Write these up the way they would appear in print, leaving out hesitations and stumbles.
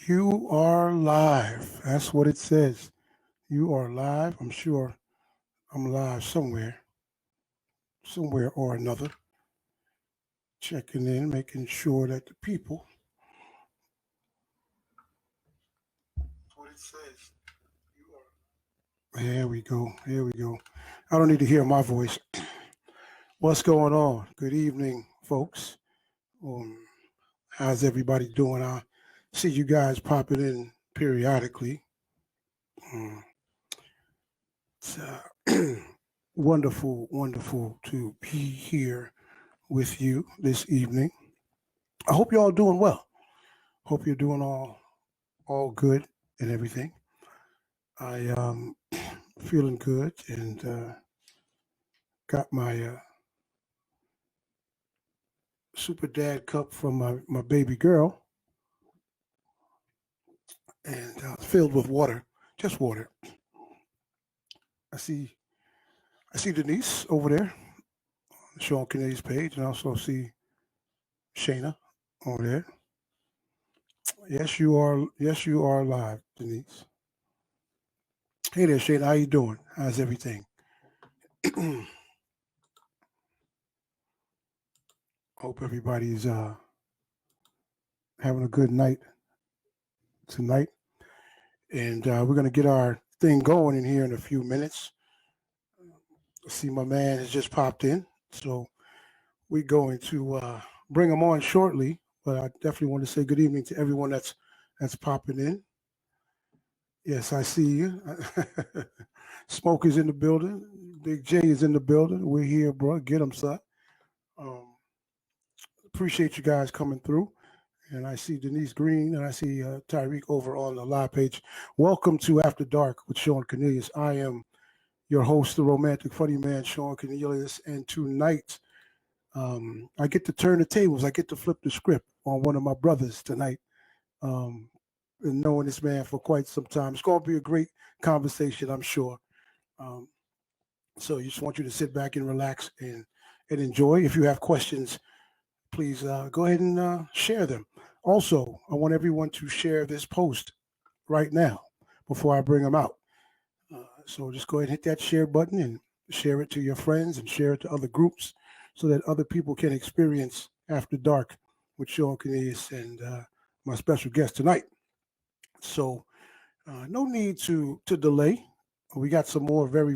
You are live. That's what it says. You are live. I'm sure I'm live somewhere or another. Checking in, making sure that the people. What it says. You are. Here we go. Here we go. I don't need to hear my voice. What's going on? Good evening, folks. Um, how's everybody doing? I see you guys popping in periodically. Um, it's wonderful, wonderful to be here with you this evening. I hope you're all doing well. Hope you're doing all good and everything. I feeling good and got my super dad cup from my baby girl and filled with water, just water. I see I see Denise over there, Shawn Cornelius page, and I also see Shayna over there. Yes, you are. Yes, you are live, Denise. Hey there, Shayna. How you doing? How's everything? Hope everybody's having a good night tonight. And we're going to get our thing going in here in a few minutes. I see my man has just popped in. So we're going to bring him on shortly. But I definitely want to say good evening to everyone that's popping in. Yes, I see you. Smoke is in the building. Big J is in the building. We're here, bro. Get him, son. Um, appreciate you guys coming through. And I see Denise Green and I see Tyreek over on the live page. Welcome to After Dark with Shawn Cornelius. I am your host, the romantic funny man, Shawn Cornelius. And tonight, I get to turn the tables. I get to flip the script on one of my brothers tonight. Um, and knowing this man for quite some time, it's going to be a great conversation, I'm sure. Um, so I just want you to sit back and relax and enjoy. If you have questions, please go ahead and share them. Also, I want everyone to share this post right now before I bring them out. So just go ahead and hit that share button and share it to your friends and share it to other groups so that other people can experience After Dark with Sean Cornelius and my special guest tonight. So no need to delay. We got some more very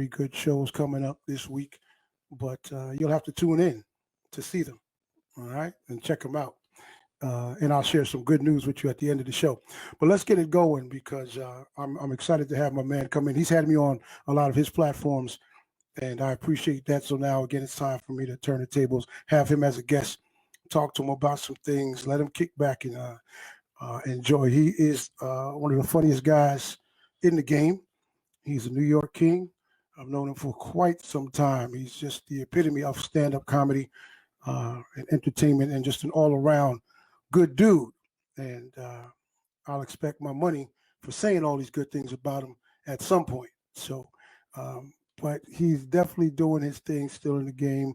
good shows coming up this week, but you'll have to tune in to see them. All right, and check them out. And I'll share some good news with you at the end of the show. But let's get it going because I'm excited to have my man come in. He's had me on a lot of his platforms, and I appreciate that. So now, again, it's time for me to turn the tables, have him as a guest, talk to him about some things, let him kick back and enjoy. He is one of the funniest guys in the game. He's a New York King. I've known him for quite some time. He's just the epitome of stand up comedy and entertainment and just an all around good dude. And I'll expect my money for saying all these good things about him at some point. So, but he's definitely doing his thing still in the game.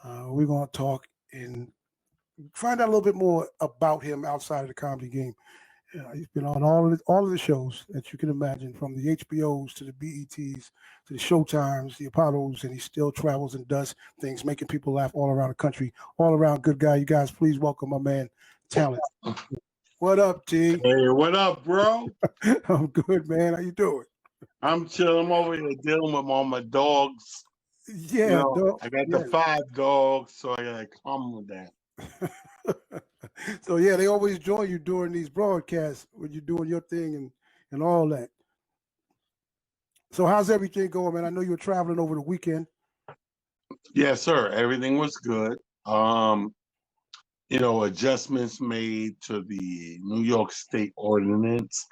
We're going to talk and find out a little bit more about him outside of the comedy game. He's been on all of the shows that you can imagine, from the HBOs to the BETs to the Showtimes, the Apollos, and he still travels and does things, making people laugh all around the country. All around good guy. You guys, please welcome my man, Talent. What up, T? Hey, what up, bro? I'm good, man. How you doing? I'm chilling. I'm over here dealing with all my dogs. Yeah, dog. I got Yeah. the 5 dogs, so I gotta come with that. So yeah, they always join you during these broadcasts when you're doing your thing and all that. So how's everything going, man? I know you were traveling over the weekend. Yes, sir. Everything was good. Adjustments made to the New York State ordinance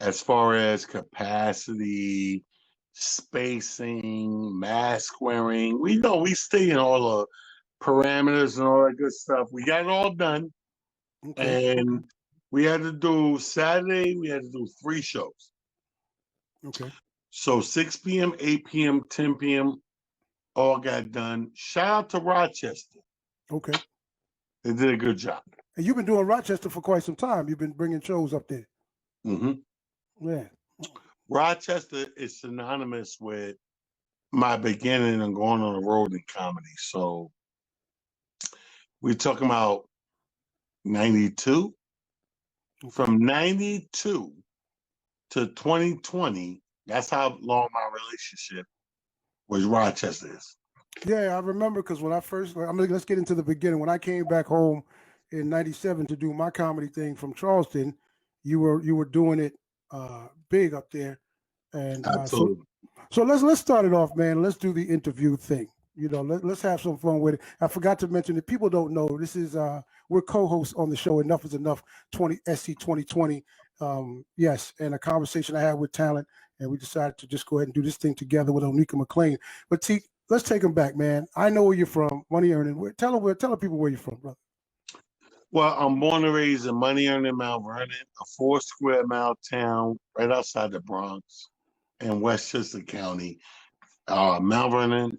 as far as capacity, spacing, mask wearing. We know we stay in all the parameters and all that good stuff. We got it all done. Okay. And we had to do Saturday, we had to do 3 shows. Okay. So 6 p.m., 8 p.m., 10 p.m., all got done. Shout out to Rochester. Okay. They did a good job. And you've been doing Rochester for quite some time. You've been bringing shows up there. Hmm. Yeah. Rochester is synonymous with my beginning and going on the road in comedy. So we're talking about 92. Okay. From 92 to 2020, that's how long my relationship with Rochester is. Yeah, I remember because when I first, let's get into the beginning. When I came back home in '97 to do my comedy thing from Charleston, you were doing it big up there, and Absolutely. so let's start it off, man. Let's do the interview thing. Let's have some fun with it. I forgot to mention that people don't know this is we're co-hosts on the show. Enough is enough. 2020. Yes, and a conversation I had with Talent, and we decided to just go ahead and do this thing together with Onika McLean. But T, let's take them back, man. I know where you're from, money earning. Tell the people where you're from, brother. Well, I'm born and raised in money earning Mount Vernon, a 4 square mile town right outside the Bronx in Westchester County. Mount Vernon,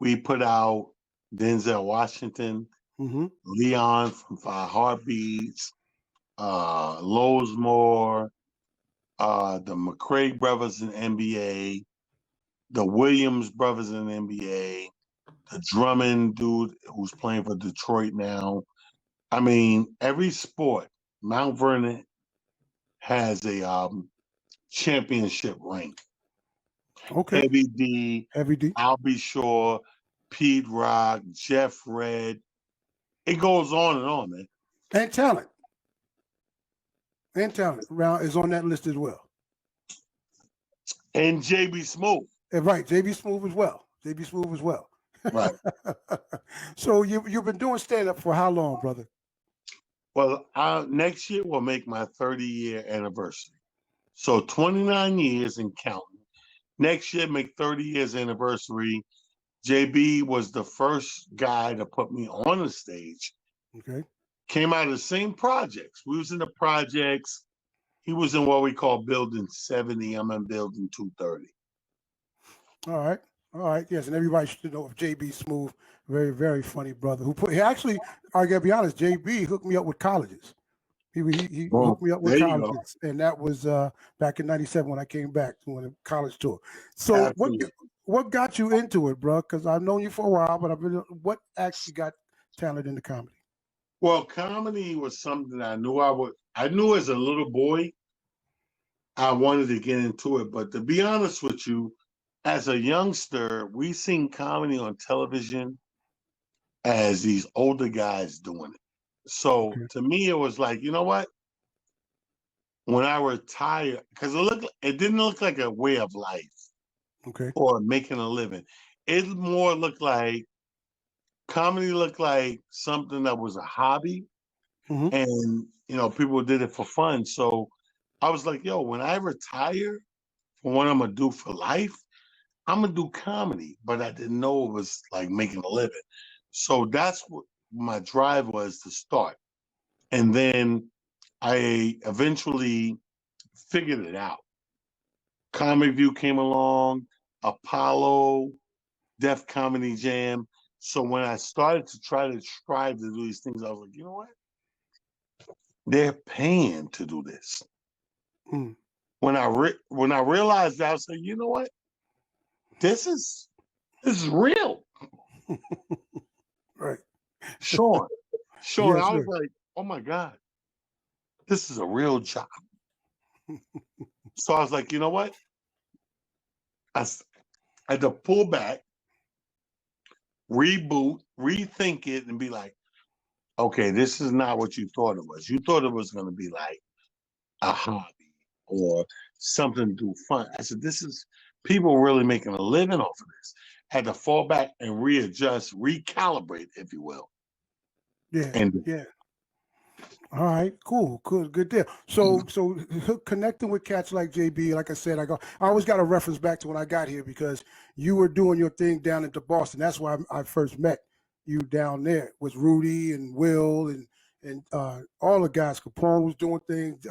we put out Denzel Washington, Mm-hmm. Leon from Five Heartbeats, Lowesmore, the McCray brothers in NBA, the Williams brothers in NBA, the Drummond dude who's playing for Detroit now. I mean, every sport, Mount Vernon has a championship ring. Okay. Heavy D, Heavy D. Albie Shore, Pete Rock, Jeff Red. It goes on, man. And Talent. And Talent is on that list as well. And JB Smooth. And right, JB Smooth as well. JB Smooth as well. Right. So you've been doing stand up for how long, brother? Well, next year will make my 30-year anniversary. So 29 years and counting. Next year, make 30 years anniversary. JB was the first guy to put me on the stage. Okay. Came out of the same projects. We was in the projects. He was in what we call Building 70. I'm in Building 230. All right. Yes, and everybody should know of JB Smooth. Very, very funny brother. He actually, I gotta be honest, JB hooked me up with colleges. He hooked me up with colleges, and that was back in '97 when I came back doing a college tour. So Absolutely. what got you into it, bro? Because I've known you for a while, but what actually got Talent into comedy? Well, comedy was something I knew I knew as a little boy I wanted to get into it. But to be honest with you, as a youngster, we seen comedy on television as these older guys doing it. So to me, it was like, you know what? When I retire, because it didn't look like a way of life, or making a living. It more looked like comedy looked like something that was a hobby, and people did it for fun. So I was like, yo, when I retire from what I'm gonna do for life, I'm gonna do comedy. But I didn't know it was like making a living. So that's what my drive was to start. And then I eventually figured it out. Comic View came along, Apollo, Def Comedy Jam. So when I started to try to strive to do these things, I was like, you know what? They're paying to do this. When I realized that, I was like, you know what? This is real. Right. Shawn, Yes, I was like, oh my God, this is a real job. So I was like, you know what? I had to pull back, reboot, rethink it, and be like, okay, this is not what you thought it was. You thought it was going to be like a hobby or something to do fun. I said, this is people really making a living off of this. Had to fall back and readjust, recalibrate, if you will. Yeah. All right, cool, good deal. So connecting with cats like JB, like I said, I always got a reference back to when I got here because you were doing your thing down into Boston. That's why I first met you down there with Rudy and Will and all the guys. Capone was doing things.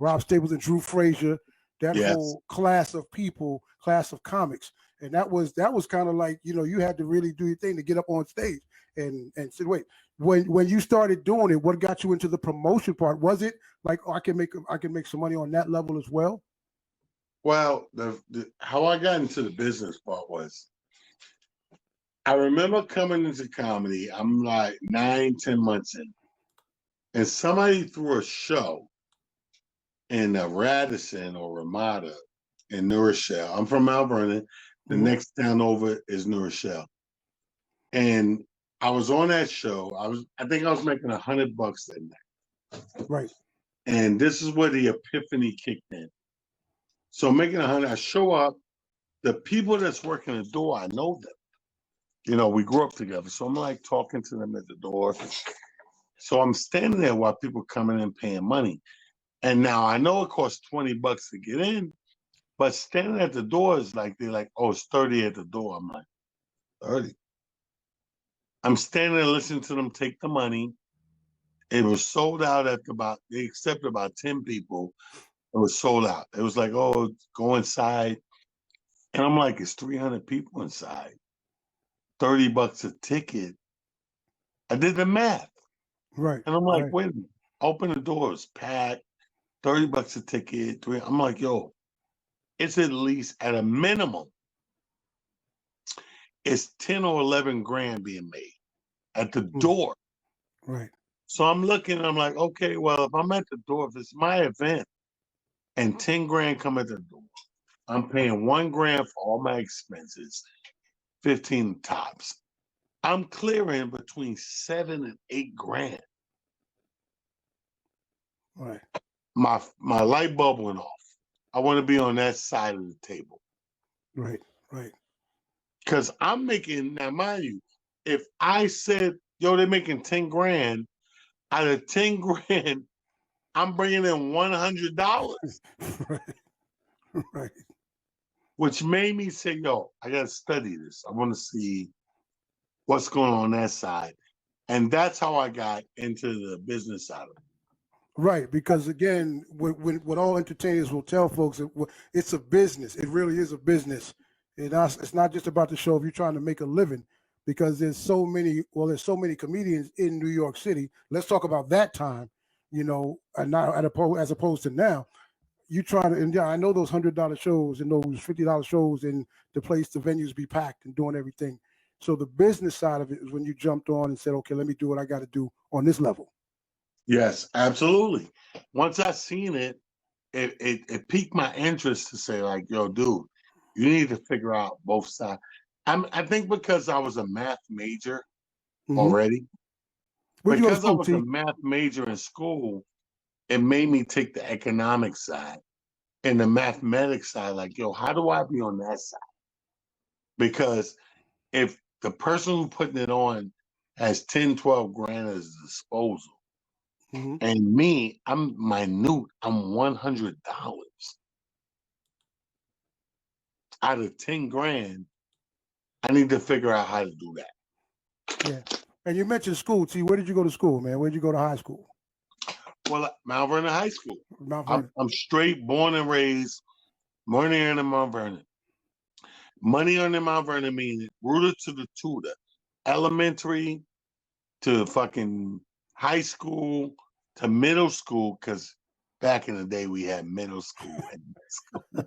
Rob Staples and Drew Frazier. That whole class of people, class of comics, and that was kind of like you had to really do your thing to get up on stage and say, wait. when you started doing it, what got you into the promotion part? Was it like, oh, I can make some money on that level as well? Well, how I got into the business part was I remember coming into comedy. I'm like 9-10 months in, and somebody threw a show in Radisson or Ramada in New Rochelle. I'm from Mount Vernon. The next town over is New Rochelle, and I was on that show. I think I was making $100 that night. Right. And this is where the epiphany kicked in. So making 100, I show up. The people that's working the door, I know them. You know, we grew up together. So I'm like talking to them at the door. So I'm standing there while people coming in paying money. And now I know it costs $20 to get in, but standing at the door is like, they're like, oh, it's 30 at the door. I'm like, 30. I'm standing there listening to them take the money. It was sold out they accepted about 10 people. It was sold out. It was like, oh, go inside. And I'm like, it's 300 people inside. $30 a ticket. I did the math. Right. And I'm like, right. wait a minute. Open the doors, packed, $30 a ticket. I'm like, yo, it's at least at a minimum, it's 10 or 11 grand being made at the door. Right. So I'm looking, I'm like, okay, well, if I'm at the door, if it's my event and 10 grand come at the door, I'm paying 1 grand for all my expenses, 15 tops. I'm clearing between 7 and 8 grand. Right. My light bulb went off. I want to be on that side of the table. Right. Right. Because I'm making, now mind you, if I said, yo, they're making 10 grand, out of 10 grand, I'm bringing in $100. Right. Right. Which made me say, yo, I got to study this. I want to see what's going on that side. And that's how I got into the business side of it. Right, because again, what all entertainers will tell folks, it's a business. It really is a business. It's not just about the show if you're trying to make a living, because there's so many comedians in New York City. Let's talk about that time, and now as opposed to now. You try to, and yeah, I know those $100 shows and those $50 shows, and the venues be packed and doing everything. So the business side of it is when you jumped on and said, okay, let me do what I got to do on this level. Yes, absolutely. Once I seen it, it piqued my interest to say, like, yo, dude, you need to figure out both sides. I think because I was a math major already, Where'd you go to because I school, was T? a math major in school, it made me take the economic side and the mathematics side. Like, yo, how do I be on that side? Because if the person who's putting it on has 10, 12 grand as a disposal, and me, I'm minute, I'm $100 out of 10 grand. I need to figure out how to do that. Yeah. And you mentioned school, T. Where did you go to school, man? Where did you go to high school? Well, Mount Vernon High School. Mount Vernon. I'm straight born and raised, born here in Mount Vernon. Money on the Mount Vernon means rooted to the tutor, elementary to fucking high school to middle school, because back in the day we had middle school and high school.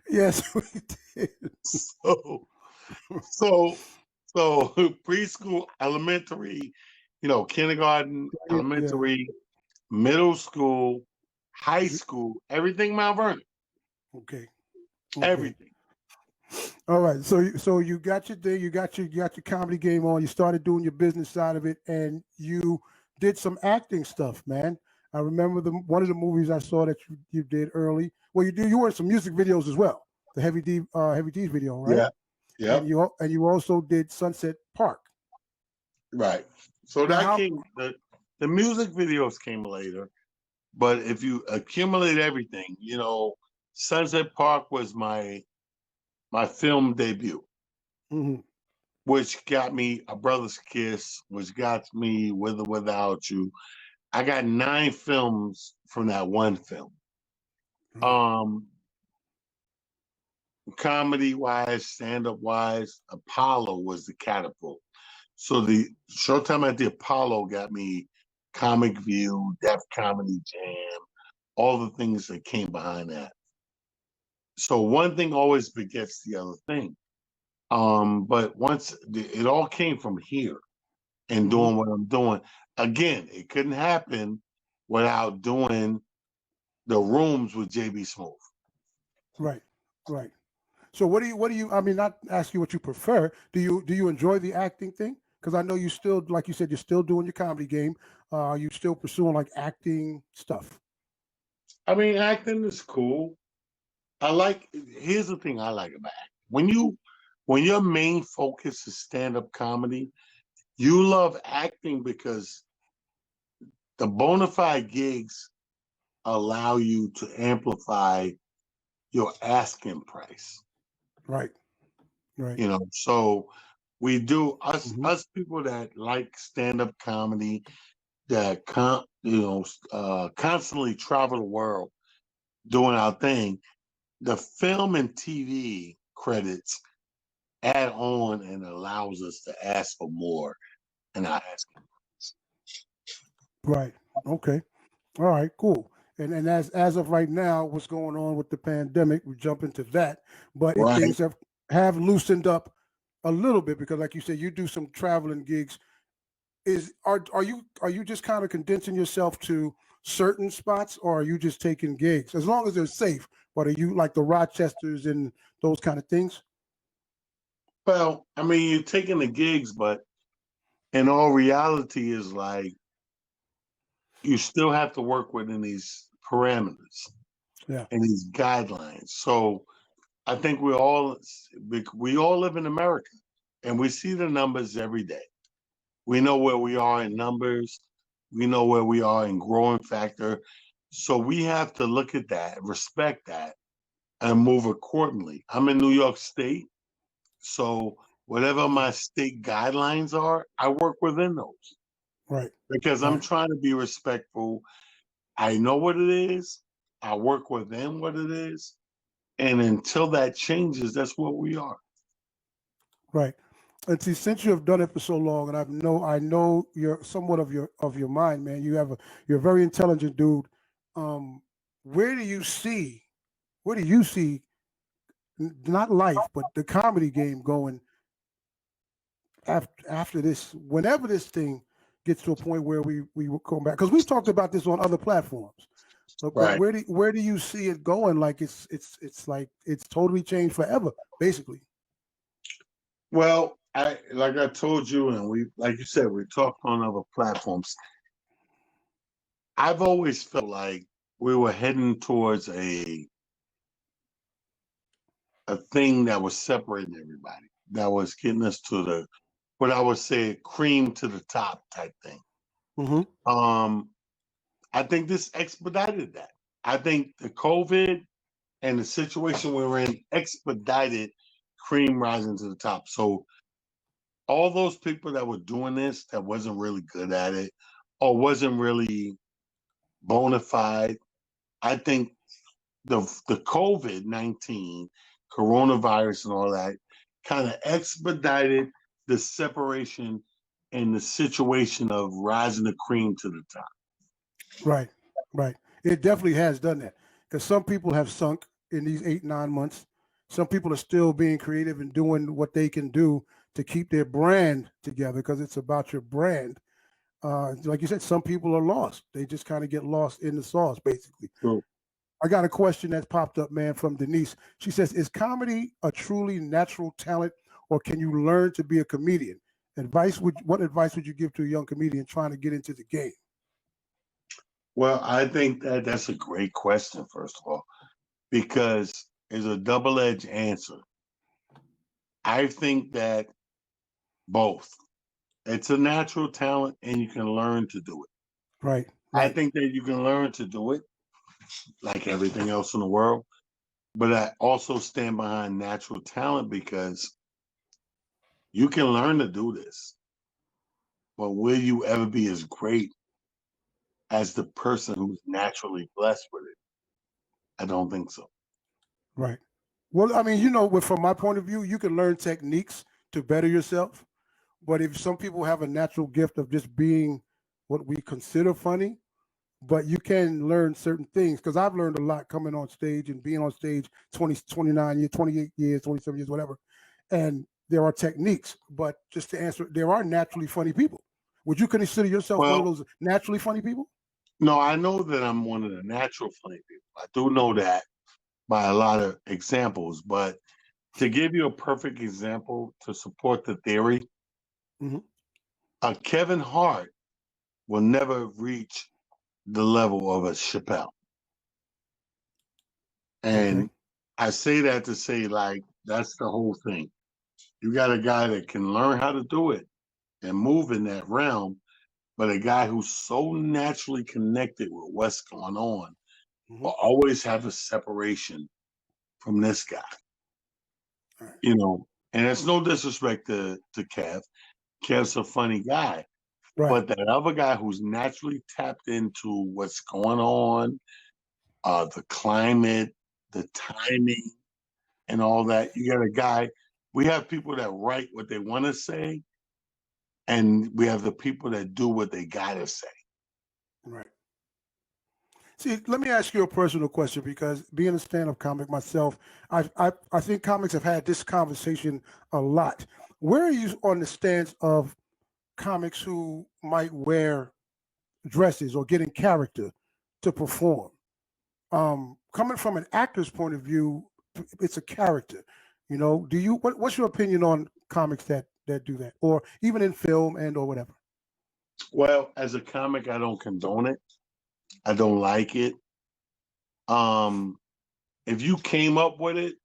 Yes, we did. So preschool, elementary, kindergarten, elementary, middle school, high school, everything Mount Vernon. Okay. Everything. All right. So you got your thing, you got your comedy game on, you started doing your business side of it, and you did some acting stuff, man. I remember one of the movies I saw that you did early. Well, you were in some music videos as well. The Heavy D's video, right? Yeah. Yeah. And you also did Sunset Park. Right. So the music videos came later, but if you accumulate everything, Sunset Park was my film debut, which got me A Brother's Kiss, which got me With or Without You. I got 9 films from that one film. comedy wise, stand up wise, Apollo was the catapult. So the Showtime at the Apollo got me Comic View, Def Comedy Jam, all the things that came behind that. So one thing always begets the other thing. But it all came from here and Hmm. doing what I'm doing. Again, it couldn't happen without doing the rooms with JB Smooth. Right, right. So what do you? I mean, not ask you what you prefer. Do you enjoy the acting thing? Because I know you still, like you said, you're still doing your comedy game. You still pursuing like acting stuff. I mean, acting is cool. Here's the thing I like about acting. When your main focus is stand-up comedy, you love acting because the bona fide gigs allow you to amplify your asking price. Right, right. So we do Hmm. us people that like stand-up comedy that constantly travel the world doing our thing. The film and TV credits add on and allows us to ask for more and not asking. Right. Okay. All right. Cool. And as of right now, what's going on with the pandemic? We jump into that. But if Right. things have loosened up a little bit, because like you said, you do some traveling gigs. Are you just kind of condensing yourself to certain spots, or are you just taking gigs as long as they're safe? But are you like the Rochesters and those kind of things? Well, I mean, you're taking the gigs, but in all reality, is like you still have to work within these parameters Yeah. and these guidelines. So I think we all live in America, and we see the numbers every day. We know where we are in numbers. We know where we are in growing factor. So we have to look at that, respect that, and move accordingly. I'm in New York State, so whatever Mhm. my state guidelines are, I work within those Right. because I'm Right. trying to be respectful. I know what it is. I work within what it is. And until that changes, that's what we are. Right. And see, since you have done it for so long, and I know you're somewhat of your mind, man. You're a very intelligent dude. Um, where do you see not life, but the comedy game going after this? Whenever this thing gets to a point where we will come back, because we've talked about this on other platforms. But Right. where do you see it going? Like it's like it's totally changed forever, basically. Well, I told you, and we like you said, we talked on other platforms. I've always felt like we were heading towards a thing that was separating everybody, that was getting us to the what I would say cream to the top type thing. Hmm. Um, I think this expedited that. I think the COVID and the situation we were in expedited cream rising to the top. So all those people that were doing this that wasn't really good at it or wasn't really bona fide, I think the COVID-19, coronavirus and all that kind of expedited the separation and the situation of rising the cream to the top. Right, right. It definitely has done that because some people have sunk in these 8, 9 months. Some people are still being creative and doing what they can do to keep their brand together because it's about your brand. Like you said, some people are lost. They just kind of get lost in the sauce, basically. So, I got a question that's popped up, man, from Denise. She says, "Is comedy a truly natural talent, or can you learn to be a comedian? What advice would you give to a young comedian trying to get into the game?" well, I think that's a great question, first of all, because it's a double-edged answer. I think that both. It's a natural talent and you can learn to do it. Right, I right, think that you can learn to do it like everything else in the world, but I also stand behind natural talent because you can learn to do this, but will you ever be as great as the person who's naturally blessed with it? I don't think so. right. Well, I mean, from my point of view, you can learn techniques to better yourself. But if some people have a natural gift of just being what we consider funny, but you can learn certain things because I've learned a lot coming on stage and being on stage 20, 29 years, 28 years, 27 years, whatever. And there are techniques, but just to answer, there are naturally funny people. Would you consider yourself one of Well, those naturally funny people? no, I know that I'm one of the natural funny people. I do know that by a lot of examples, but to give you a perfect example to support the theory, Mm-hmm. Kevin Hart will never reach the level of a Chappelle. Okay. And I say that to say, like, that's the whole thing. You got a guy that can learn how to do it and move in that realm, but a guy who's so naturally connected with what's going on Mm-hmm. will always have a separation from this guy, All right. you know. And it's no disrespect to Kev. Kev's a funny guy, Right. but that other guy who's naturally tapped into what's going on, the climate, the timing, and all that. You got a guy. We have people that write what they want to say, and we have the people that do what they gotta say. Right. See, let me ask you a personal question because being a stand-up comic myself, I think comics have had this conversation a lot. Where are you on the stance of comics who might wear dresses or get in character to perform? Coming from an actor's point of view, it's a character. What's your opinion on comics that do that, or even in film and or whatever? Well, as a comic, I don't condone it. I don't like it. Um, if you came up with it,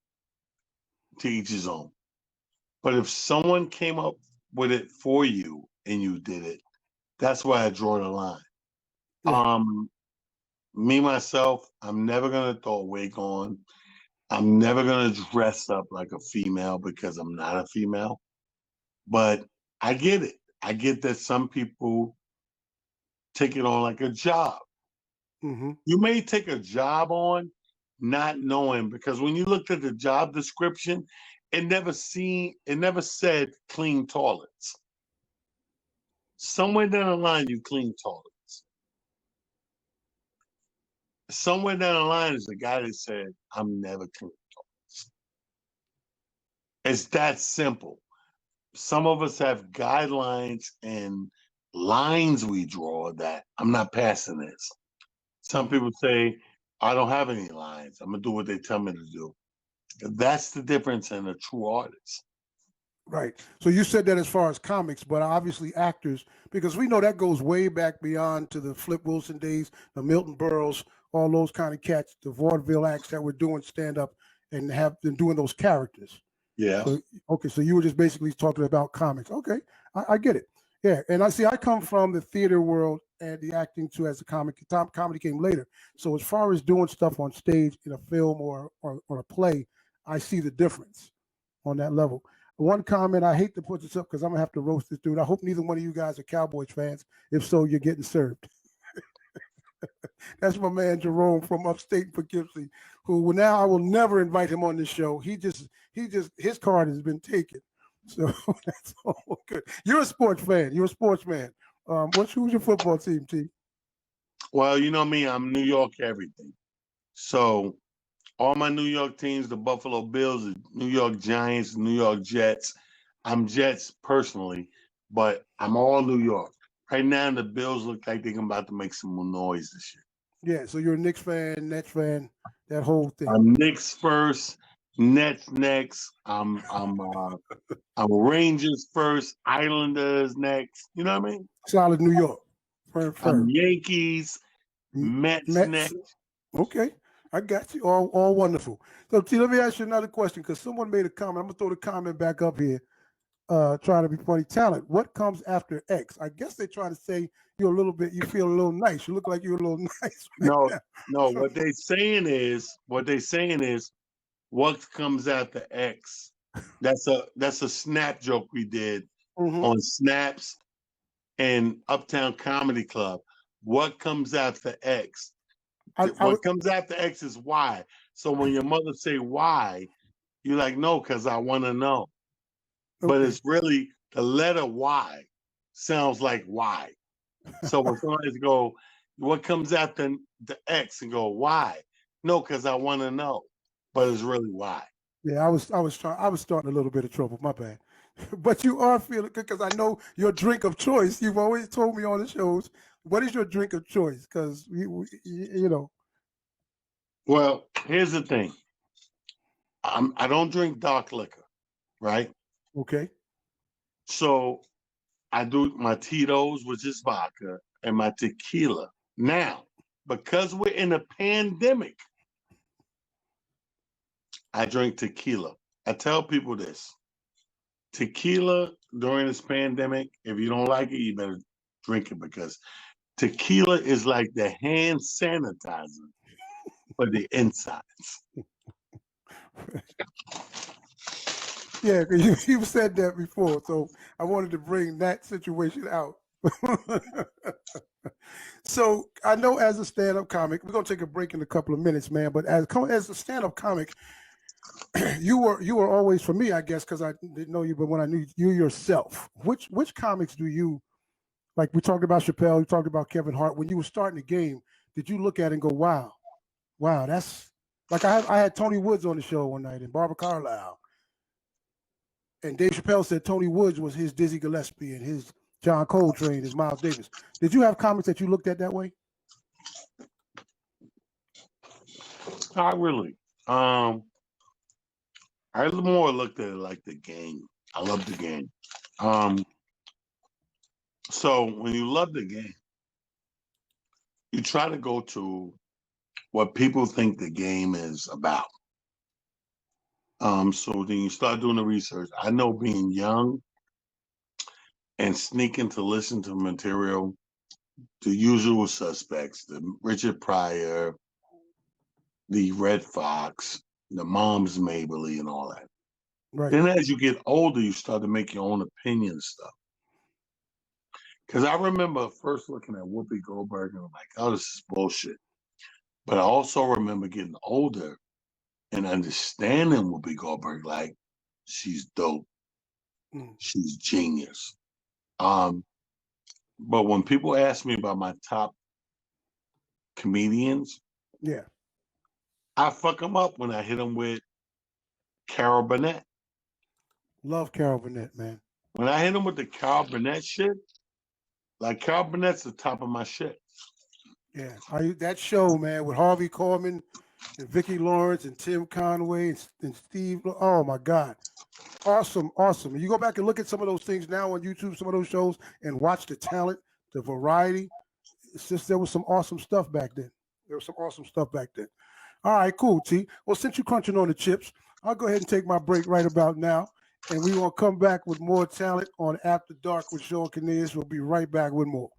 to each his own. But if someone came up with it for you and you did it, that's why I draw the line. Yeah. Me myself, I'm never gonna throw a wig on. I'm never gonna dress up like a female because I'm not a female. But I get it. I get that some people take it on like a job. Mm-hmm. You may take a job on not knowing because when you looked at the job description, it never said clean toilets. Somewhere down the line you clean toilets. Somewhere down the line is the guy that said, I'm never clean toilets. It's that simple. Some of us have guidelines and lines we draw that I'm not passing this. Some Mm-hmm. people say, I don't have any lines. I'm gonna do what they tell me to do. That's the difference in a true artist. Right. So you said that as far as comics, but obviously actors, because we know that goes way back beyond to the Flip Wilson days, the Milton Berles, all those kind of cats, the vaudeville acts that were doing stand up and have been doing those characters. Yeah. So okay, so you were just basically talking about comics. Okay, I get it. Yeah, and I come from the theater world and the acting too as a comedy came later. So as far as doing stuff on stage in a film or a play, I see the difference on that level. One comment, I hate to put this up because I'm gonna have to roast this dude. I hope neither one of you guys are Cowboys fans. If so, you're getting served. That's my man Jerome from upstate Poughkeepsie, who now I will never invite him on this show. He just his card has been taken. So that's all good. You're a sports fan. You're a sportsman. Who's your football team, T? Well, you know me, I'm New York everything. So all my New York teams, the Buffalo Bills, the New York Giants, New York Jets. I'm Jets personally, but I'm all New York. Right now, the Bills look like they're about to make some more noise this year. Yeah, so you're a Knicks fan, Nets fan, that whole thing. I'm Knicks first, Nets next. I'm Rangers first, Islanders next. You know what I mean? Solid New York. I'm Firm. Yankees, Mets Mets. next. Okay, I got you. All wonderful. So, T, let me ask you another question because someone made a comment. I'm gonna throw the comment back up here. Trying to be funny. Talent. What comes after X? I guess they're trying to say you're a little bit. You feel a little nice. You look like you're a little nice right No, now. no. What they saying is what comes after X. That's a snap joke we did Mm-hmm. on Snaps and Uptown Comedy Club. What comes after X? I What comes after X is Y. So when your mother say Y, You're like, no, because I want to know. But Okay. it's really the letter Y sounds like Y. So when somebody go, what comes after the X and go, why? No, because I want to know. But it's really why. Yeah, I was starting a little bit of trouble. My bad. But you are feeling good because I know your drink of choice. You've always told me on the shows. What is your drink of choice? Because you know. Well, here's the thing. I don't drink dark liquor, right? Okay. So I do my Tito's, which is vodka, and my tequila. Now, because we're in a pandemic, I drink tequila. I tell people this. Tequila during this pandemic, if you don't like it, you better drink it because tequila is like the hand sanitizer for the insides. Yeah, you've said that before, so I wanted to bring that situation out. So I know as a stand-up comic, we're gonna take a break in a couple of minutes, man. But as a stand-up comic, you were always for me, I guess, because I didn't know you, but when I knew you yourself, which comics do you like? We talked about Chappelle, we talked about Kevin Hart. When you were starting the game, did you look at it and go, wow, that's like I had Tony Woods on the show one night and Barbara Carlisle. And Dave Chappelle said Tony Woods was his Dizzy Gillespie and his John Coltrane, his Miles Davis. Did you have comics that you looked at that way? Not really. I more looked at it like the game. I love the game. So when you love the game, you try to go to what people think the game is about. So then you start doing the research. I know being young and sneaking to listen to material, the usual suspects, the Richard Pryor, the Red Fox, the Moms Mabley, and all that. Right. Then as you get older, you start to make your own opinion stuff. Because I remember first looking at Whoopi Goldberg and I'm like, oh, this is bullshit. But I also remember getting older and understanding Whoopi Goldberg, like, she's dope. She's genius. But when people ask me about my top comedians, Yeah. I fuck them up when I hit them with Carol Burnett. Love Carol Burnett, man. When I hit them with the Carol Burnett shit, like Carol Burnett's the top of my shit. Yeah. That show, man, with Harvey Korman and Vicki Lawrence and Tim Conway and Steve. Oh my God. Awesome. And you go back and look at some of those things now on YouTube, some of those shows, and watch the talent, the variety. It's just there was some awesome stuff back then. All right, cool, T. Well, since you're crunching on the chips, I'll go ahead and take my break right about now. And we will come back with more talent on After Dark with Shawn Cornelius. We'll be right back with more.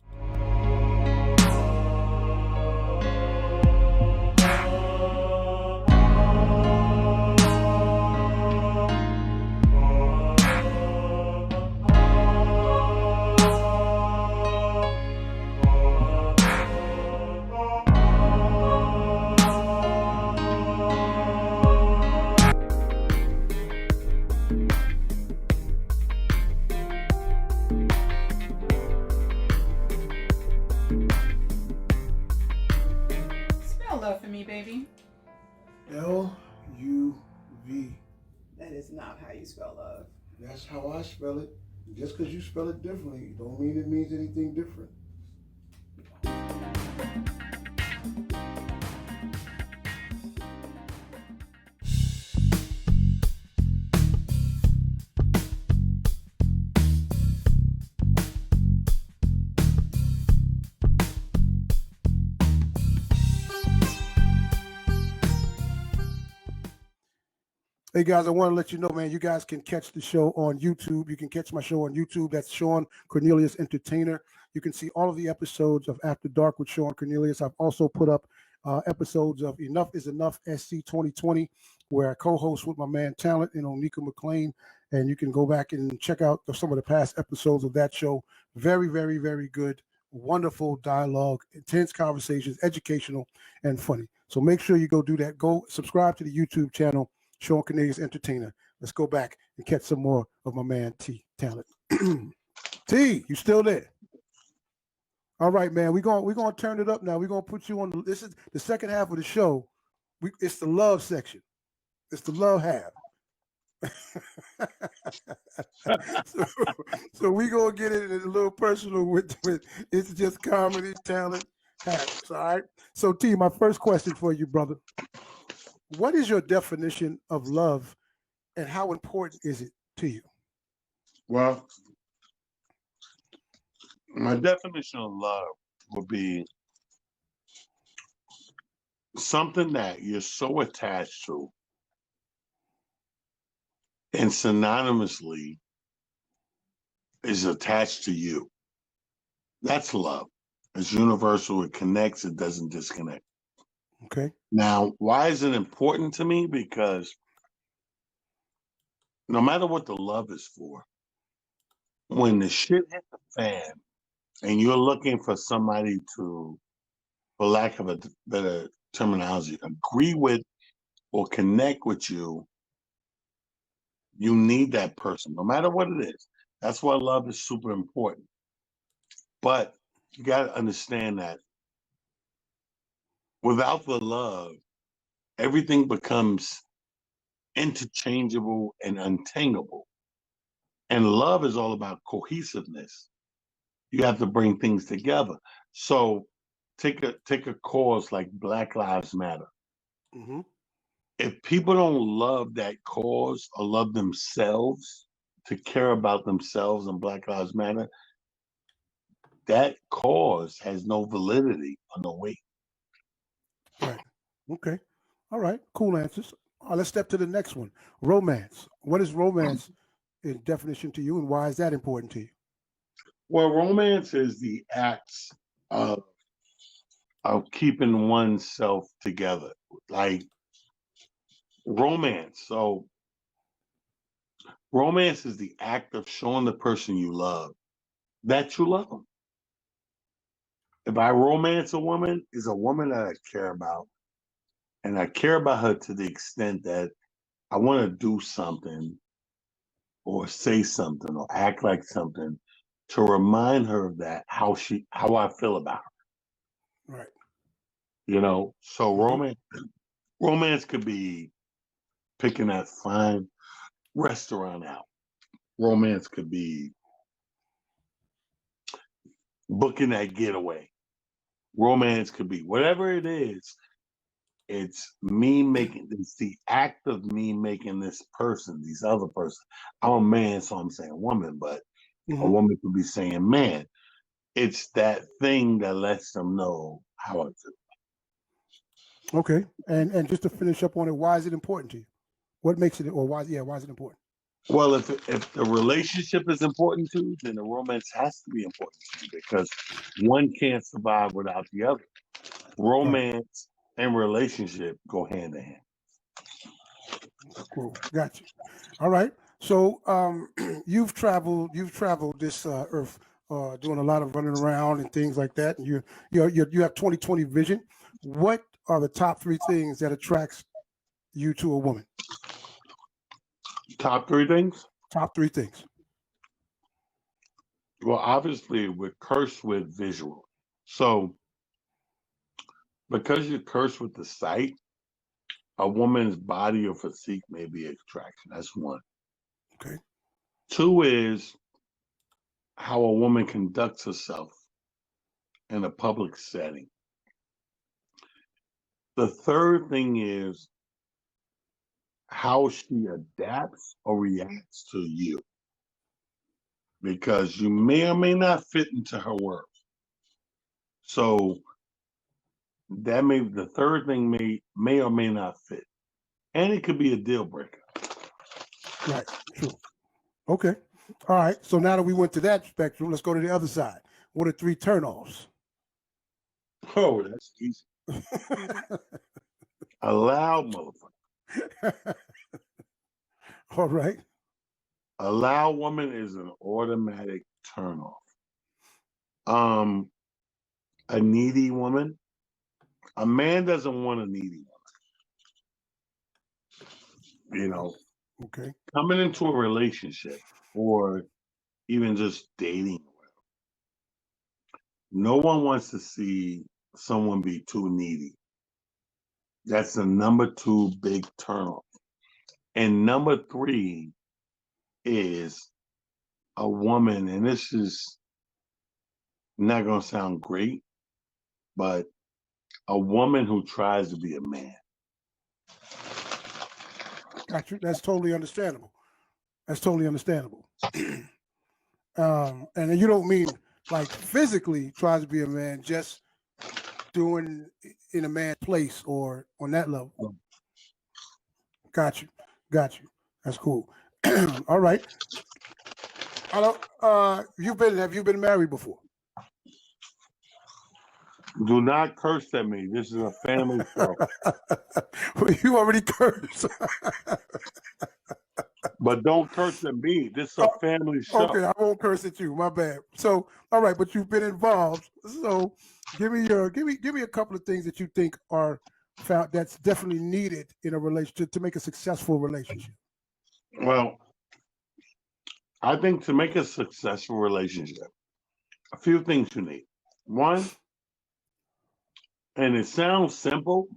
Love for me, baby. L-U-V. That is not how you spell love. That's how I spell it. Just because you spell it differently, don't mean it means anything different. Hey guys, I want to let you know, man, you guys can catch the show on YouTube. You can catch my show on YouTube. That's Shawn Cornelius Entertainer. You can see all of the episodes of After Dark with Shawn Cornelius. I've also put up episodes of Enough is Enough SC 2020, where I co-host with my man Taleent and Onika McLean. And you can go back and check out some of the past episodes of that show. Very, very, very good. Wonderful dialogue, intense conversations, educational and funny. So make sure you go do that. Go subscribe to the YouTube channel, Shawn Cornelius Entertainer. Let's go back and catch some more of my man T Talent. T, you still there? All right, man. We're gonna turn it up now. We're gonna put you on. This is the second half of the show. It's the love section. It's the love half. so, so we gonna get it a little personal with it's just comedy, talent, habits. All right. So T, my first question for you, brother. What is your definition of love and how important is it to you? Well, my definition of love would be something that you're so attached to and synonymously is attached to you. That's love. It's universal. It connects. It doesn't disconnect. Okay. Now, why is it important to me? Because no matter what the love is for, when the shit hit the fan and you're looking for somebody to, for lack of a better terminology, agree with or connect with you, you need that person, no matter what it is. That's why love is super important. But you got to understand that without the love, everything becomes interchangeable and untangable. And love is all about cohesiveness. You have to bring things together. So take a cause like Black Lives Matter. Mm-hmm. If people don't love that cause or love themselves, to care about themselves and Black Lives Matter, that cause has no validity or no weight. Right. Okay. All right. Cool answers. Let's step to the next one. Romance. What is romance in definition to you, and why is that important to you? Well, romance is the acts of keeping oneself together, like romance. So romance is the act of showing the person you love that you love them. If I romance a woman, is a woman that I care about, and I care about her to the extent that I want to do something or say something or act like something to remind her of that, how I feel about her. Right. So Mm-hmm. romance could be picking that fine restaurant out. Romance could be booking that getaway. Romance could be whatever it is. It's it's the act of me making this person, these other person. I'm a man, so I'm saying woman, but a Mm-hmm. woman could be saying man. It's that thing that lets them know how I feel. Okay. And just to finish up on it, why is it important to you? What makes it, or why? Yeah, why is it important? Well, if the relationship is important to you, then the romance has to be important to you because one can't survive without the other. Right. Romance and relationship go hand in hand. Cool. Got you. All right. So you've traveled this earth, doing a lot of running around and things like that. And you have 20/20 vision. What are the top three things that attracts you to a woman? Top three things? Top three things. Well, obviously, we're cursed with visual. So, because you're cursed with the sight, a woman's body or physique may be an attraction. That's one. Okay. Two is how a woman conducts herself in a public setting. The third thing is how she adapts or reacts to you, because you may or may not fit into her world. So the third thing may or may not fit, and it could be a deal breaker. Right. True. Okay. All right. So now that we went to that spectrum, let's go to the other side. What are three turnoffs? Oh, that's easy. A loud motherfucker. All right. A loud woman is an automatic turnoff. Um, a needy woman. A man doesn't want a needy woman. You know, Okay. coming into a relationship or even just dating, no one wants to see someone be too needy. That's the number 2 big turnoff. And number 3 is a woman, and this is not going to sound great, but a woman who tries to be a man. Got you. That's totally understandable. That's totally understandable. And you don't mean like physically tries to be a man, just doing in a man's place or on that level. Got you. Got you. That's cool. All right. I don't. Have you been married before? Do not curse at me. This is a family show. Well, you already cursed. But don't curse at me. This is a family show. Okay, I won't curse at you. My bad. So, all right, but you've been involved. So, give me a couple of things that you think are found that's definitely needed in a relationship to make a successful relationship. Well, I think to make a successful relationship, a few things you need. One, and it sounds simple,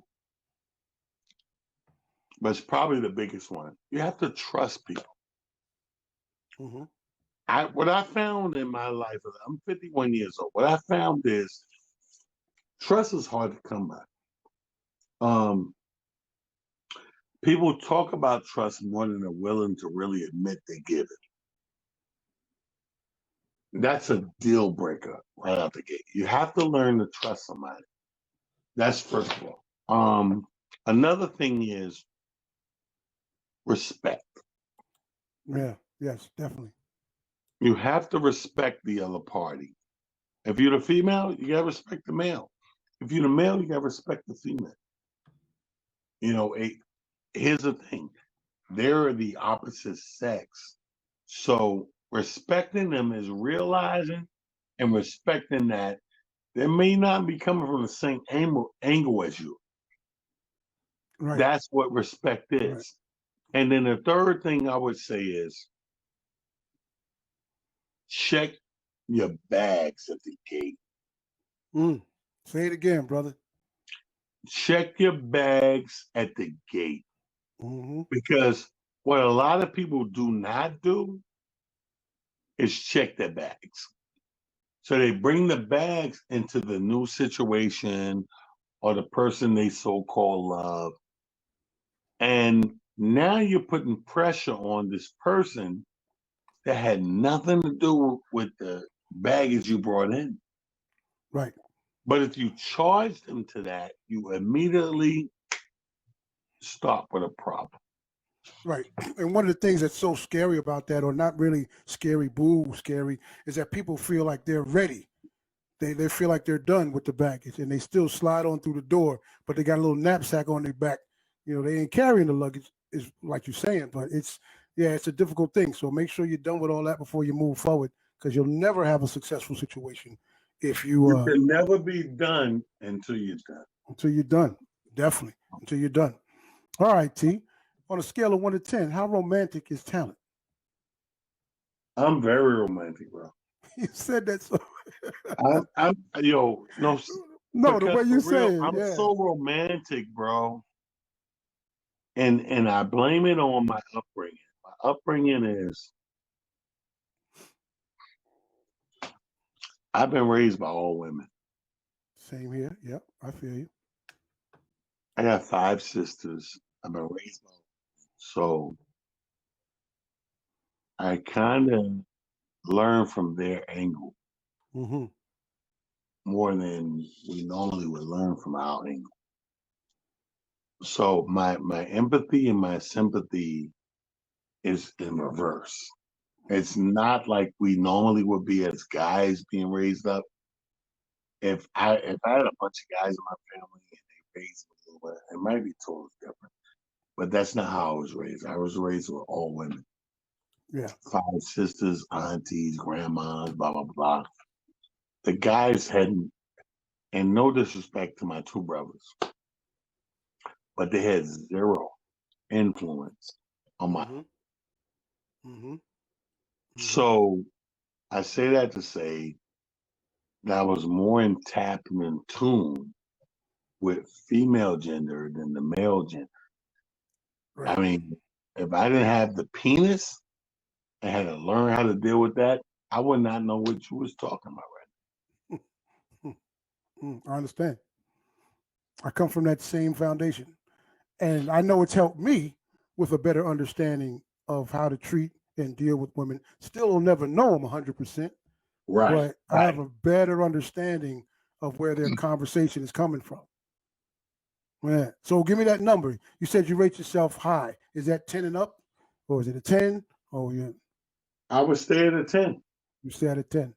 but it's probably the biggest one. You have to trust people. Mm-hmm. What I found in my life, I'm 51 years old. What I found is trust is hard to come by. People talk about trust more than they're willing to really admit they give it. That's a deal breaker right out the gate. You have to learn to trust somebody. That's first of all. Another thing is respect. Yeah. Yes, definitely. You have to respect the other party. If you're the female, you gotta respect the male. If you're the male, you gotta respect the female. You know, here's the thing: they're the opposite sex, so respecting them is realizing and respecting that they may not be coming from the same angle as you. Right. That's what respect is. Right. And then the third thing I would say is check your bags at the gate. Say it again, brother. Check your bags at the gate. Mm-hmm. Because what a lot of people do not do is check their bags. So they bring the bags into the new situation or the person they so-called love. And now you're putting pressure on this person that had nothing to do with the baggage you brought in. Right. But if you charge them to that, you immediately start with a problem. Right. And one of the things that's so scary about that, or not really scary, scary, is that people feel like they're ready. They feel like they're done with the baggage and they still slide on through the door, but they got a little knapsack on their back. You know, they ain't carrying the luggage, is like you're saying, but it's a difficult thing. So make sure you're done with all that before you move forward, because you'll never have a successful situation if You can never be done until you're done. Until you're done. Definitely. Until you're done. All right, T. On a scale of 1 to 10, how romantic is Taleent? I'm very romantic, bro. You said that so. I'm no, No, the way you say it. I'm Yeah. so romantic, bro. And I blame it on my upbringing. My upbringing is I've been raised by all women. Same here. Yep, I feel you. I got 5 sisters. I've been raised by so I kind of learn from their angle Mm-hmm. more than we normally would learn from our angle. So my empathy and my sympathy is in reverse. It's not like we normally would be as guys being raised up. If I had a bunch of guys in my family and they raised me a little bit, it might be totally different. But that's not how I was raised. I was raised with all women. Yeah. 5 sisters, aunties, grandmas, blah blah blah. The guys hadn't, and no disrespect to my 2 brothers, but they had zero influence on my. Mm-hmm. So I say that to say that I was more in tap and in tune with female gender than the male gender. Right. I mean, if I didn't have the penis and had to learn how to deal with that, I would not know what you was talking about right I understand. I come from that same foundation, and I know it's helped me with a better understanding of how to treat and deal with women. Still, will never know them 100%, now. Right, but I have a better understanding of where their conversation is coming from. Yeah. So give me that number. You said you rate yourself high. Is that 10 and up, or is it a 10? Oh, yeah, I would stay at a 10. you stay at a 10.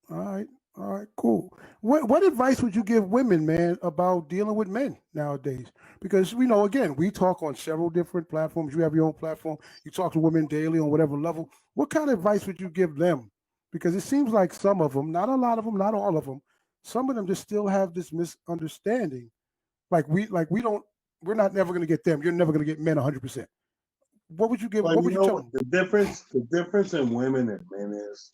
All right, cool. What advice would you give women, man, about dealing with men nowadays? Because we know, again, we talk on several different platforms. You have your own platform. You talk to women daily on whatever level. What kind of advice would you give them? Because it seems like some of them, not a lot of them, not all of them, some of them just still have this misunderstanding. Like we don't, we're not never going to get them. You're never going to get men 100%. What would you give? But What you would you know tell what them? the difference in women and men is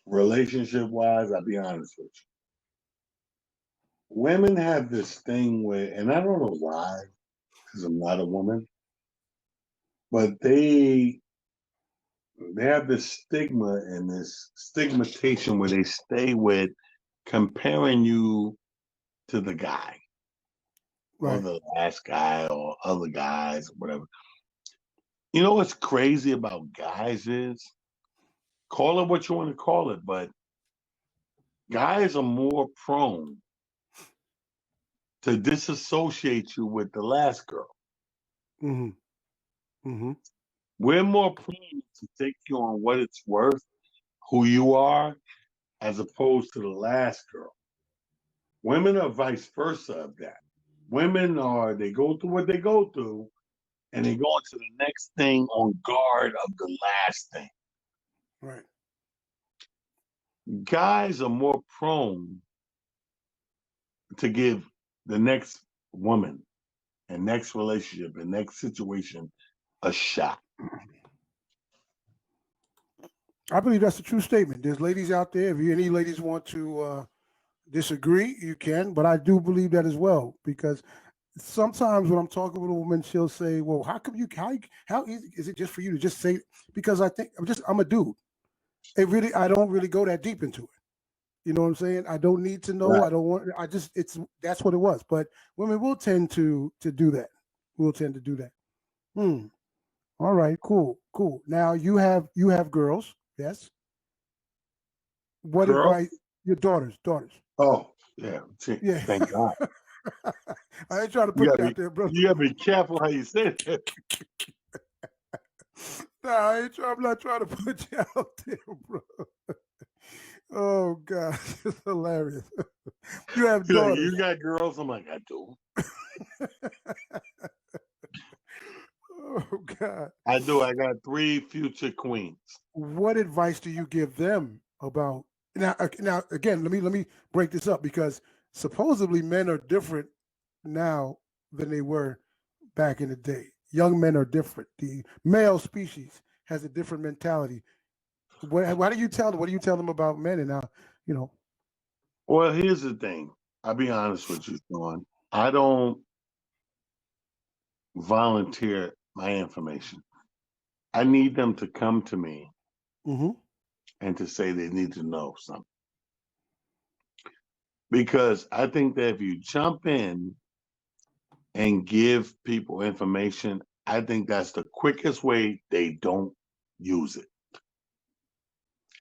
relationship wise, I'll be honest with you. Women have this thing where, and I don't know why, because I'm not a woman, but they have this stigma and this stigmatization where they stay with comparing you to the guy or Right. the last guy or other guys or whatever. You know what's crazy about guys is call it what you want to call it, but guys are more prone to disassociate you with the last girl. Mm-hmm. Mm-hmm. We're more prone to take you on what it's worth, who you are, as opposed to the last girl. Women are vice versa of that. Women are, they go through what they go through and they go into the next thing on guard of the last thing. Right. Guys are more prone to give the next woman and next relationship and next situation a shot. I believe that's a true statement. There's ladies out there. If any ladies want to disagree, you can, but I do believe that as well because sometimes when I'm talking with a woman, she'll say, "Well, how come you? How easy is it just for you to just say?" Because I think I'm a dude. I don't really go that deep into it. You know what I'm saying? I don't need to know. Right. I don't want. I just it's that's what it was. But women will tend to do that. Will tend to do that. Hmm. All right. Cool. Cool. Now you have girls. Yes. What Girl? advice? Your daughters. Daughters. Oh, yeah. Yeah. Thank God. I ain't trying to You put gotta you be out there, brother. you gotta be careful how you say that. Nah, I'm not trying to put you out there, bro. Oh God, it's hilarious. You have You're like, daughters. you got girls? I'm like, I do. Oh God. I do. I got 3 future queens. What advice do you give them about now? Now again, let me break this up because supposedly men are different now than they were back in the day. Young men are different. The male species has a different mentality. Why do you tell them? What do you tell them about men? And now, you know, Well, here's the thing. I'll be honest with you, Sean. I don't volunteer my information. I need them to come to me mm-hmm, and to say they need to know something. Because I think that if you jump in and give people information, I think that's the quickest way they don't use it.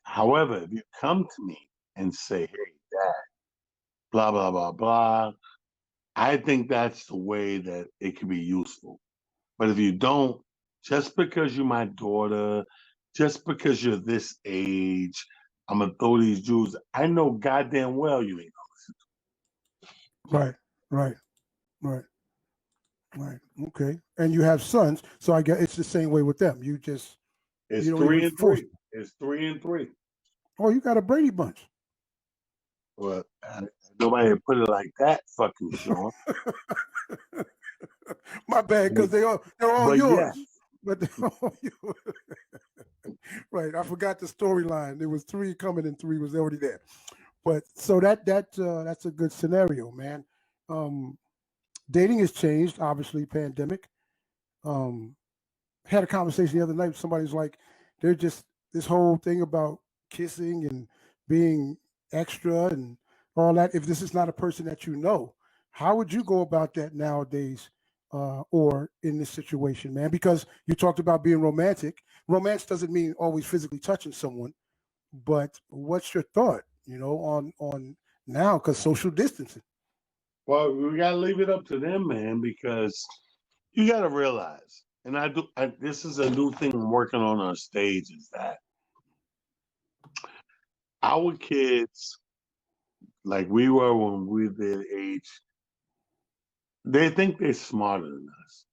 However, if you come to me and say, hey, dad, blah, blah, blah, blah, I think that's the way that it can be useful. But if you don't, just because you're my daughter, just because you're this age, I'm gonna throw these Jews. I know goddamn well you ain't. right, right, right, right. Okay, and you have sons, so I guess it's the same way with them. It's You don't three even and force. three. It's 3 and 3. Oh, you got a Brady bunch. Well, nobody put it like that, fucking Sean. My bad, because they're all But yeah, yours. But they're all yours. Right. I forgot the storyline. There was 3 coming and 3 was already there. But so that's a good scenario, man. Um, Dating has changed, obviously, pandemic. Um, had a conversation the other night. Somebody's like, they're just this whole thing about kissing and being extra and all that. If this is not a person that you know, how would you go about that nowadays, or in this situation, man? Because you talked about being romantic. Romance doesn't mean always physically touching someone, but what's your thought, on now? Because social distancing. well, we gotta leave it up to them, man, because you gotta realize, and this is a new thing I'm working on stage, is that our kids, like we were when we were their age, they think they're smarter than us.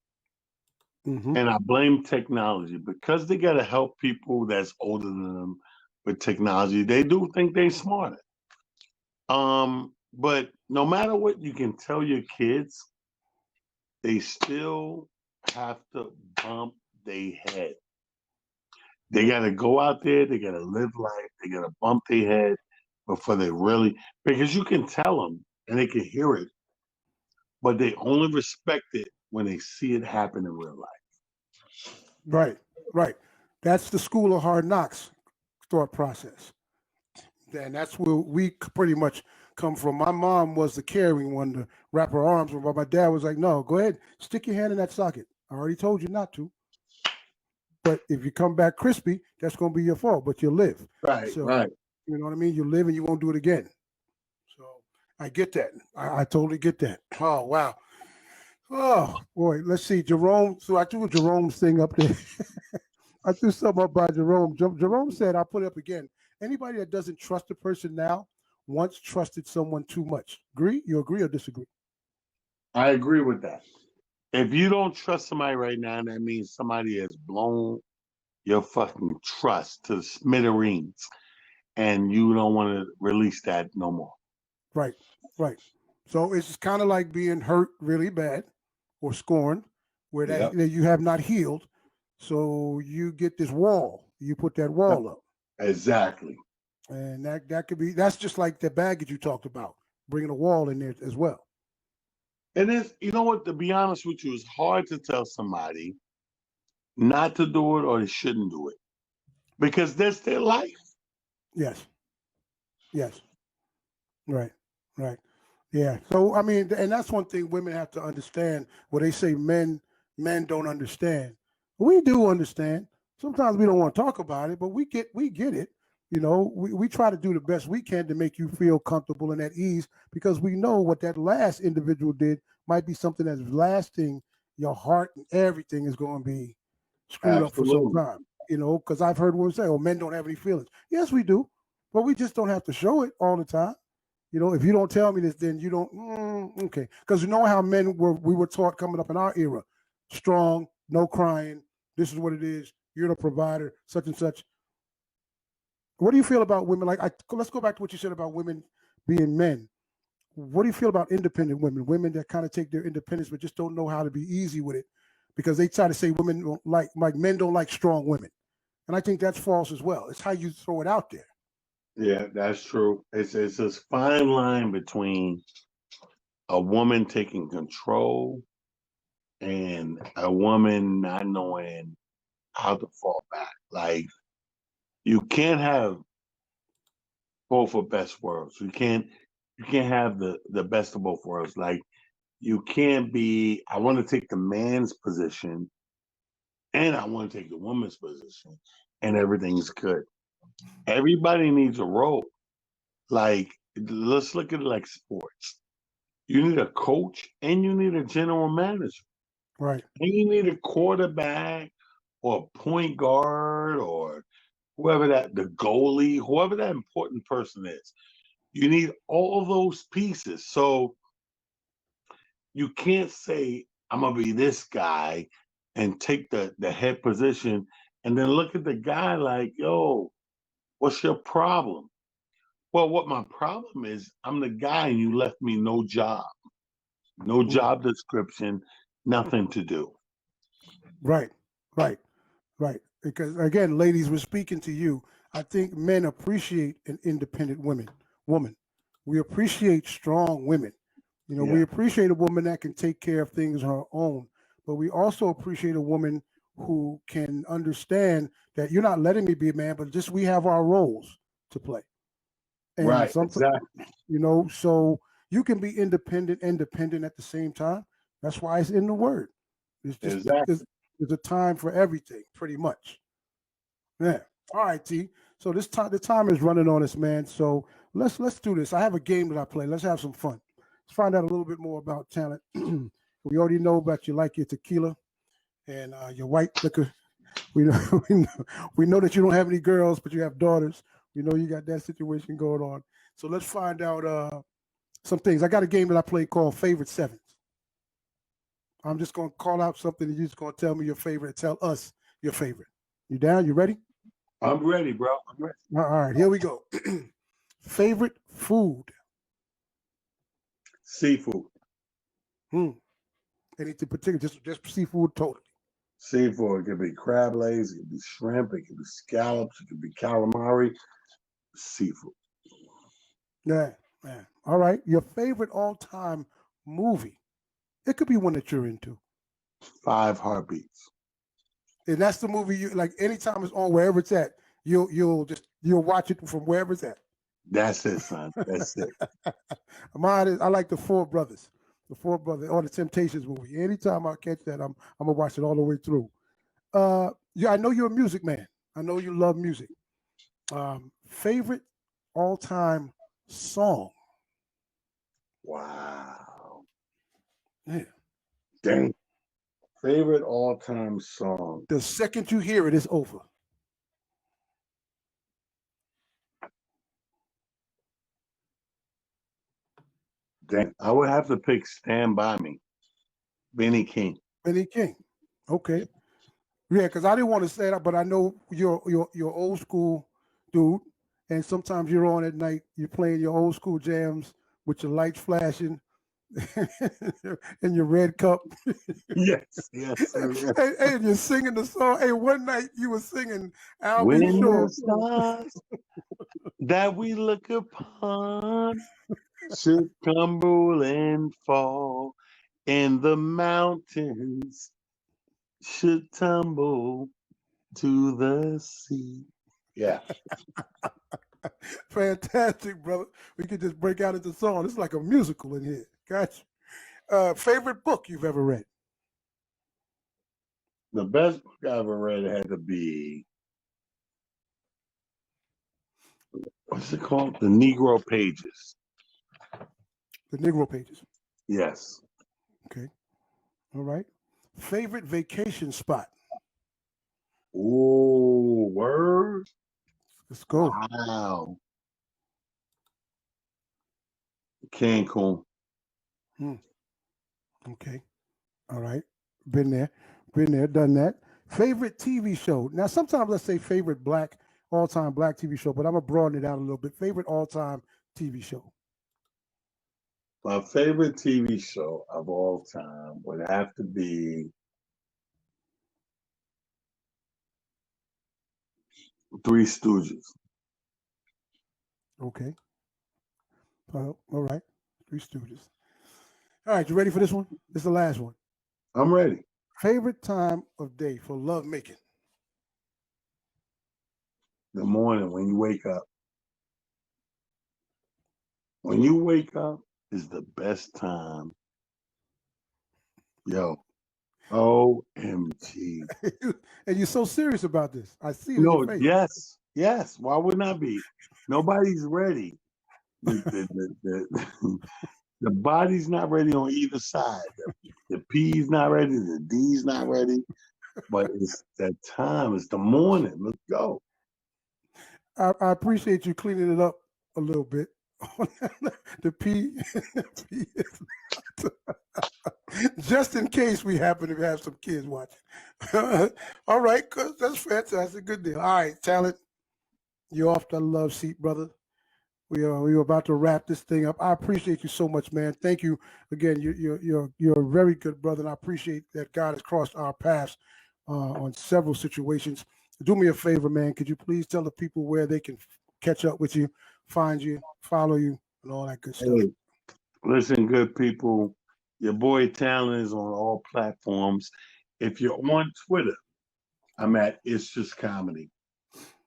Mm-hmm. And I blame technology because they gotta help people that's older than them with technology. They do think they're smarter. But no matter what you can tell your kids, they still have to bump their head. They got to go out there. They got to live life. They got to bump their head before they really, because you can tell them and they can hear it, but they only respect it when they see it happen in real life. Right, right. That's the school of hard knocks thought process. And that's where we pretty much come from. My mom was the caring one to wrap her arms around. My dad was like, "No, go ahead, stick your hand in that socket. I already told you not to. But if you come back crispy, that's going to be your fault. But you'll live. Right, So right. you know what I mean. You live and you won't do it again. So I get that. I totally get that. Oh wow. Oh boy. Let's see, Jerome. So I threw Jerome's thing up there. I threw something up by Jerome. Jerome said, "I'll put it up again. Anybody that doesn't trust a person now once trusted someone too much. Agree? You agree or disagree?" I agree with that. If you don't trust somebody right now, that means somebody has blown your fucking trust to the smithereens, and you don't want to release that no more. Right, right. So it's kind of like being hurt really bad or scorned, where Yeah, that you have not healed. So you get this wall. You put that wall up, exactly. and that could be that's just like the baggage you talked about, bringing a wall in there as well. And it's, you know what, to be honest with you, it's hard to tell somebody not to do it or they shouldn't do it because that's their life. Yes, yes, right, right. Yeah. So I mean, and that's one thing women have to understand. Where they say men don't understand. We do understand. Sometimes we don't want to talk about it, but we get it. We try to do the best we can to make you feel comfortable and at ease because we know what that last individual did might be something that's lasting. Your heart and everything is going to be screwed up for some Absolutely. time. Because I've heard women say, "Oh, men don't have any feelings." Yes, we do, but we just don't have to show it all the time. If you don't tell me this, then you don't. Okay, because you know how we were taught coming up in our era: strong, no crying. This is what it is. You're the provider, such and such. What do you feel about women? Let's go back to what you said about women being men. What do you feel about independent women? Women that kind of take their independence, but just don't know how to be easy with it, because they try to say women don't like men don't like strong women, and I think that's false as well. It's how you throw it out there. Yeah, that's true. It's this fine line between a woman taking control and a woman not knowing how to fall back. Like you can't have both of best worlds. You can't have the best of both worlds. Like you can't be I want to take the man's position and I want to take the woman's position and everything's good. Everybody needs a role. Like let's look at it like sports. You need a coach and you need a general manager. Right. And you need a quarterback or a point guard or the goalie, whoever that important person is. You need all those pieces. So you can't say, I'm gonna be this guy and take the head position and then look at the guy like, yo, what's your problem? Well, what my problem is, I'm the guy and you left me no job Mm. description, nothing to do. Right. Because again, ladies, we're speaking to you. I think men appreciate an independent woman. We appreciate strong women. We Yeah. appreciate a woman that can take care of things on her own, but we also appreciate a woman who can understand that you're not letting me be a man, but just we have our roles to play. And Right. sometimes, Exactly. so you can be independent and dependent at the same time. That's why it's in the word. It's just Exactly. there's a time for everything, pretty much. Yeah. All right, T. So the time is running on us, man. So let's do this. I have a game that I play. Let's have some fun. Let's find out a little bit more about talent. We already know about you like your tequila and your white liquor. We know, we know that you don't have any girls, but you have daughters. We know you got that situation going on. So let's find out some things. I got a game that I play called Favorite Sevens. I'm just going to call out something and you're just going to tell me your favorite. Tell us your favorite. You down? You ready? I'm ready, bro. I'm ready. All right, here we go. Favorite food? Seafood. Anything particular? Just seafood totally. Seafood. It could be crab legs. It could be shrimp. It could be scallops. It could be calamari. Seafood. Yeah. All right. Your favorite all-time movie? It could be one that you're into. 5 Heartbeats. And that's the movie you like. Anytime it's on, wherever it's at, you'll watch it from wherever it's at. That's it, son. That's it. Mine is I like the Four Brothers, or the Temptations movie. Anytime I catch that, I'm gonna watch it all the way through. Yeah, I know you're a music man. I know you love music. Favorite all-time song? Wow. Yeah. Dang. Favorite all-time song. The second you hear it, it's over. Dang. I would have to pick Stand By Me. Benny King. Benny King. Okay. Yeah, because I didn't want to say that, but I know you're old school dude, and sometimes you're on at night, you're playing your old school jams with your lights flashing and your red cup. Yes, sir. Yes. And you're singing the song. Hey, one night you were singing I'll When Be Sure. the stars that we look upon should tumble and fall, and the mountains should tumble to the sea. Yeah. Fantastic, brother. We could just break out into song. It's like a musical in here. Gotcha. Favorite book you've ever read? The best book I ever read had to be, what's it called? The Negro Pages. The Negro Pages. Yes. Okay. All right. Favorite vacation spot? Ooh, word. Let's go. Wow. Cancun. Okay. All right. Been there, done that. Favorite TV show? Now, sometimes let's say favorite all-time black TV show, but I'm going to broaden it out a little bit. Favorite all-time TV show? My favorite TV show of all time would have to be Three Stooges. Okay. All right. Three Stooges. All right. You ready for this one? This is the last one. I'm ready. Favorite time of day for love making? The morning when you wake up. When you wake up is the best time. Yo, OMG. And you're so serious about this. I see it in your No, face. yes. Why wouldn't I be? Nobody's ready. The body's not ready on either side. The P's not ready. The D's not ready. But it's that time. It's the morning. Let's go. I appreciate you cleaning it up a little bit. The P is just in case we happen to have some kids watching. All right, that's fantastic. Good deal. All right, Talent, you're off the love seat, brother. we are about to wrap this thing up. I appreciate you so much, man. Thank you again. You're a very good brother, and I appreciate that God has crossed our paths on several situations. Do me a favor, man. Could you please tell the people where they can catch up with you, find you, follow you, and all that good stuff? Hey, listen, good people. Your boy Talent is on all platforms. If you're on Twitter, I'm at It's Just Comedy.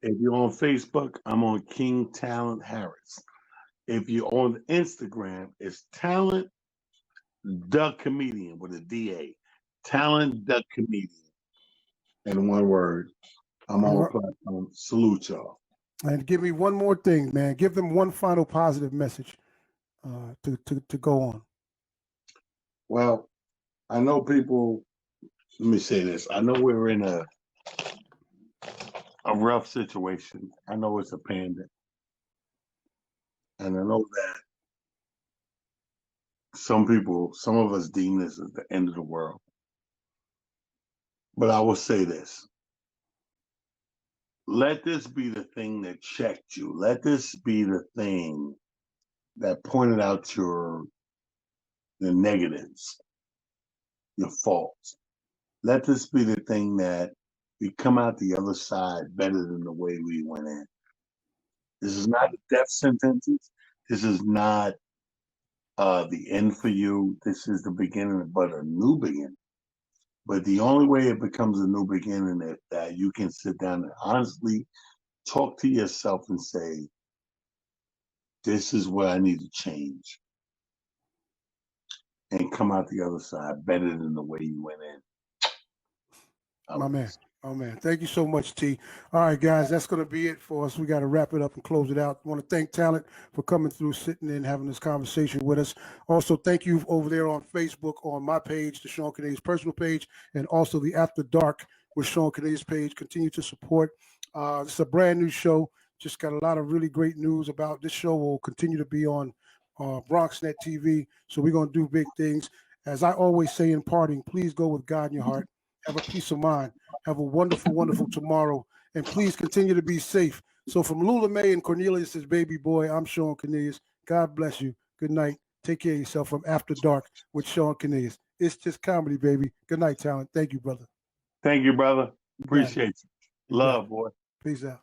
If you're on Facebook, I'm on King Talent Harris. If you're on Instagram, it's Talent the Comedian with a DA. Talent the Comedian. In one word. I'm on platform. Salute y'all. And give me one more thing, man. Give them one final positive message to go on. Well, I know people. Let me say this. I know we're in a rough situation. I know it's a pandemic. And I know that some of us deem this as the end of the world. But I will say this. Let this be the thing that checked you. Let this be the thing that pointed out the negatives, your faults. Let this be the thing that we come out the other side better than the way we went in. This is not a death sentence. This is not the end for you. This is the beginning, but a new beginning. But the only way it becomes a new beginning is that you can sit down and honestly talk to yourself and say, this is what I need to change. And come out the other side better than the way you went in. My man. Oh, man. Thank you so much, T. All right, guys, that's going to be it for us. We got to wrap it up and close it out. I want to thank Talent for coming through, sitting in, having this conversation with us. Also, thank you over there on Facebook, on my page, the Shawn Cornelius personal page, and also the After Dark with Shawn Cornelius page. Continue to support. This is a brand new show. Just got a lot of really great news about this show. Will continue to be on BronxNet TV. So we're going to do big things. As I always say in parting, please go with God in your heart. Have a peace of mind. Have a wonderful, wonderful tomorrow. And please continue to be safe. So from Lula May and Cornelius' baby boy, I'm Shawn Cornelius. God bless you. Good night. Take care of yourself from After Dark with Shawn Cornelius. It's just comedy, baby. Good night, Talent. Thank you, brother. Thank you, brother. Appreciate you. Love, boy. Peace out.